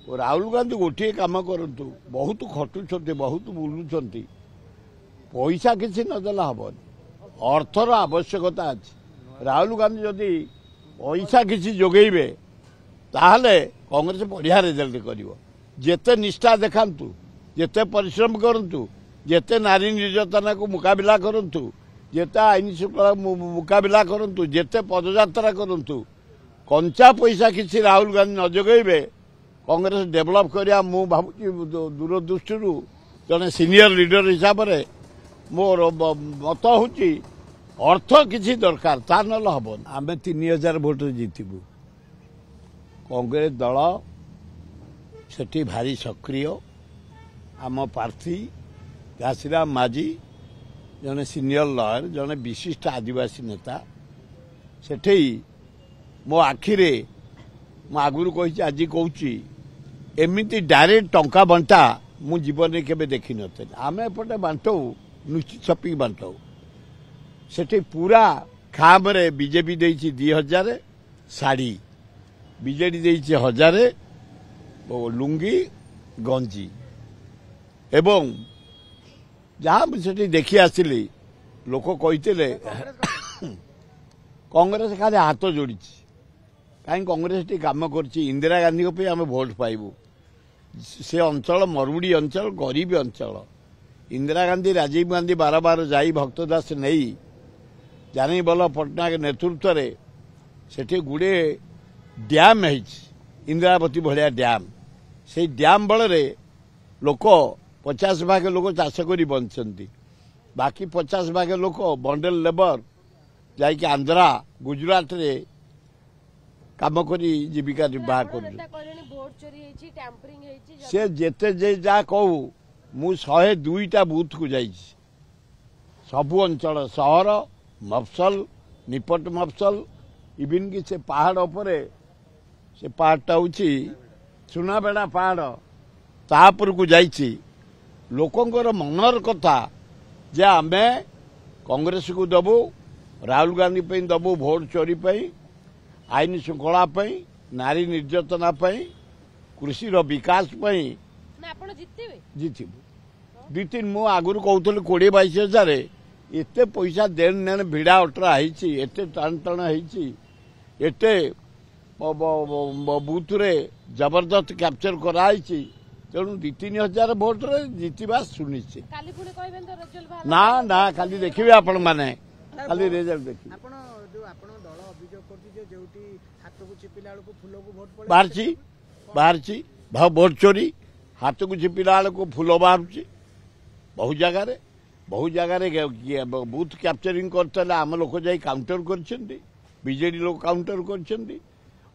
राहुल गांधी गोटे कम करतु बहुत खटुंट बहुत बुलूं पैसा किसी नदेला हेनी अर्थर आवश्यकता अच्छी राहुल गांधी जदि पैसा किसी जोगेबे ताहले कांग्रेस बढ़िया रिजल्ट करिवो जेते निष्ठा देखांतु जेते परिश्रम करंतु जेते नारी निर्यातना को मुकाबला करंतु जेते आईन श्रृंखला मुकाबला करंतु जेते पदयात्रा करंतु कंचा पैसा किसी राहुल गांधी न जोगेबे कांग्रेस डेभलप करिया मु भाबुची दूरदृष्टि जने सीनियर लीडर हिसाब से मोर मत होची अर्थ किसी दरकार ता नल हबन आमे 3000 भोट जीतबू कांग्रेस दल सेठी भारी सक्रिय आम प्रार्थी घासीराम माझी जने सीनियर लॉयर जने विशिष्ट आदिवासी नेता सेठी मो आखिरे मु आगुरी कही आज कहूँ एमती डायरेक्ट टंका बंटा मु जीवन में केबे देखी नथिल आमे एपटे बांटू नुची छपी बांटू सेठी पूरा खाम रे बीजेपी देइछि 2000 साड़ी बीजेडी देइछि 1000 लुंगी गंजी एवं जहाँ सेठी देखी आसिली लोक कहितले कांग्रेस खाली हाथ जोड़ी कहीं कांग्रेस काम कर इंदिरा गांधी को आम भोट पाइबू से अंचल मरुड़ी अंचल गरीब अंचल इंदिरा गांधी राजीव गांधी बार बार जाई भक्तदास नहीं जानी बल पट्टनायक नेतृत्व में सेठी गुड़े डैम है इंदिरावती भाया डैम से डैम बल लोक 50 भाग लोक चाष कर बंचती बाकी 50 भाग लोक बंडल लेबर जाकि आंध्रा गुजरात रे काम करी जीविका निर्वाह कर से जेते जे जा कहू मु 102टा बूथ को जाइए सबु अंचल सहर मफसल निपट मफसल इवन कि से पहाड़ उपरे से पहाड़टा हूँ सुनाबेड़ा पहाड़ तापर को जाइए लोकंर मनर कथा जे आमे कांग्रेस को दबू राहुल गांधी पे दबू भोट चोरी पे आईन श्रृंखला नारी निर्यातना कृषि विकास जीतबू दी तीन मु आगुरी कहूली 20-22 हजार एते पैसा देन नेन भिड़ा अटरा एते टाण टाण एते बूथ रे जबरदस्त कैप्चर कराई तेणु 2-3 हजार भोट रे जीतवा सुनिश्चित ना ना खाली देखिए आपण माने खाली रिजल्ट देखिए बाहर भोट चोरी हाथ को चिपिला को फूल बाहर बहुत जगह बूथ कैप्चरिंग करते आम लोक जाई काउंटर करछंती बीजेडी लोक काउंटर करछंती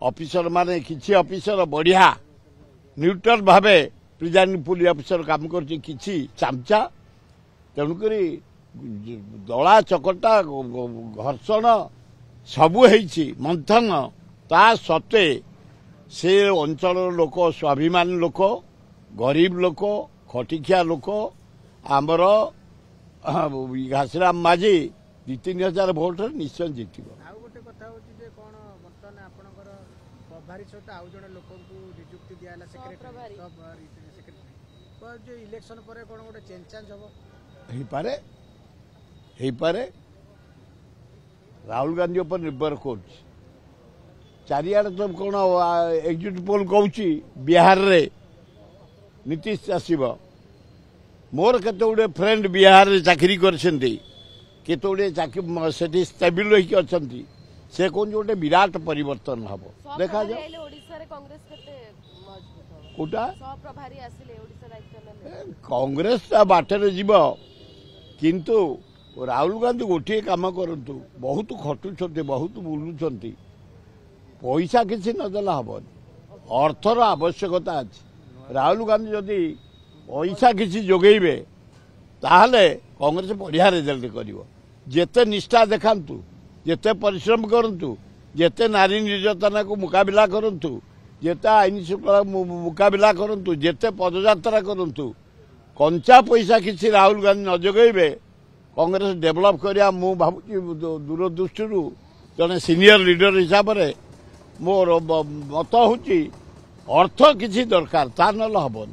ऑफिसर माने किछि ऑफिसर बढ़िया न्यूट्रल भावे प्रिजाइडिंग पुलिस ऑफिसर काम करछि किछि चामचा तेणुकरी दला चकटा घर्षण सबू है मंथन ता सत्वे से अंचल लोक स्वाभिमान लोक गरीब लोक खटिखिया लोक आमर घासीराम माझी 2-3 हजार भोट निश्चय जीत पारे राहुल गांधी पर निर्भर कर चारिआडे तो कौन एक्जिट पोल कहूँ बिहार रे नीतीश आसब मोर केते गुडे फ्रेंड बिहार रे चाकरी करछंती केते गुडे चाकरी स्टेबल होइकी अछंती से कौन गोटे विराट परिवर्तन हम देखा जाओ कोटा कांग्रेस बाटर जीव किंतु राहुल गांधी गोटे कम करतु बहुत खटुंट बहुत बुलूं पैसा किसी नदेला हेनी अर्थर आवश्यकता अच्छी राहुल गांधी जदि पैसा किसी जोगेबे ताहले कांग्रेस बढ़िया रिजल्ट करिवो जेते निष्ठा देखांतु जेते परिश्रम करंतु जेते नारी निर्यातना को मुकाबला करंतु जेते आईन श्रृंखला मुकाबला करंतु जेते पदयात्रा करंतु कंचा पैसा किसी राहुल गांधी न जोगेबे कांग्रेस डेभलप करिया मु भाबुची दूरदृष्टि जने सीनियर लीडर हिसाब से मोर मत होची ଅର୍ଥ କିଛି ଦରକାର ତା ନହେଲେ ହବନି।